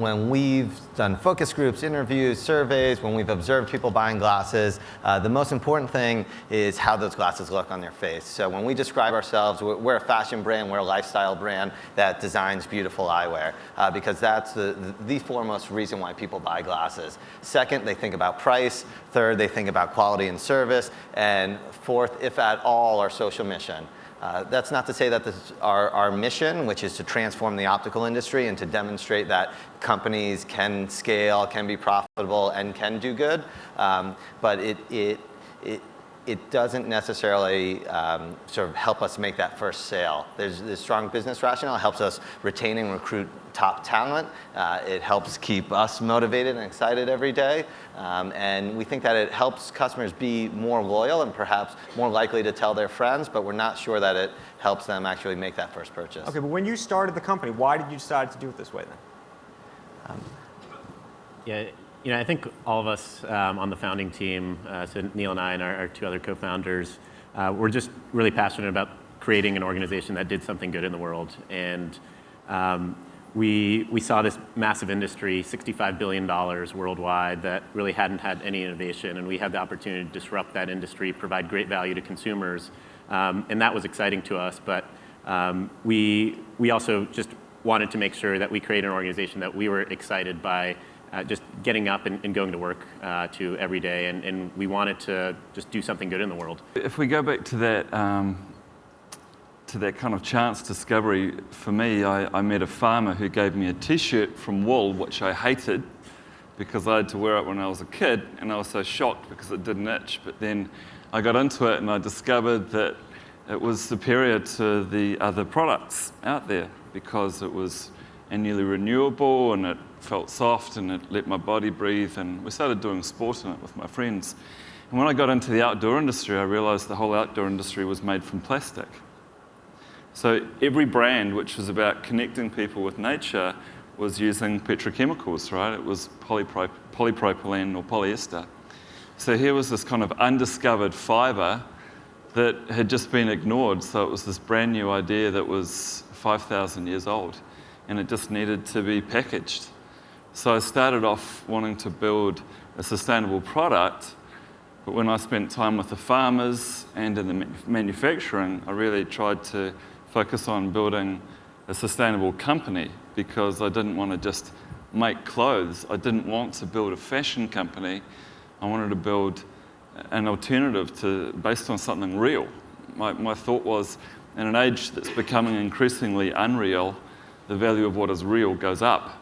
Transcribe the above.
when we've done focus groups, interviews, surveys, when we've observed people buying glasses, the most important thing is how those glasses look on their face. So when we describe ourselves, we're a fashion brand, we're a lifestyle brand that designs beautiful eyewear, because that's the foremost reason why people buy glasses. Second, they think about price. Third, they think about quality and service. And fourth, if at all, our social mission. That's not to say that this is our mission, which is to transform the optical industry and to demonstrate that companies can scale, can be profitable, and can do good. But it doesn't necessarily sort of help us make that first sale. There's strong business rationale. It helps us retain and recruit top talent. It helps keep us motivated and excited every day. And we think that it helps customers be more loyal and perhaps more likely to tell their friends, but we're not sure that it helps them actually make that first purchase. Okay, but when you started the company, why did you decide to do it this way then? Yeah, I think all of us on the founding team, so Neil and I and our two other co-founders, we're just really passionate about creating an organization that did something good in the world. And we saw this massive industry, $65 billion worldwide, that really hadn't had any innovation, and we had the opportunity to disrupt that industry, provide great value to consumers, and that was exciting to us. But we also just wanted to make sure that we created an organization that we were excited by just getting up and going to work to every day, and we wanted to just do something good in the world. If we go back to that kind of chance discovery, for me, I met a farmer who gave me a t-shirt from wool, which I hated because I had to wear it when I was a kid, and I was so shocked because it didn't itch. But then I got into it and I discovered that it was superior to the other products out there because it was annually renewable and it felt soft and it let my body breathe, and we started doing sport in it with my friends. And when I got into the outdoor industry, I realized the whole outdoor industry was made from plastic. So every brand which was about connecting people with nature was using petrochemicals, right? It was polypropylene or polyester. So here was this kind of undiscovered fiber that had just been ignored. So it was this brand new idea that was 5,000 years old, and it just needed to be packaged. So I started off wanting to build a sustainable product, but when I spent time with the farmers and in the manufacturing, I really tried to focus on building a sustainable company because I didn't want to just make clothes. I didn't want to build a fashion company. I wanted to build an alternative based on something real. My thought was, in an age that's becoming increasingly unreal, the value of what is real goes up.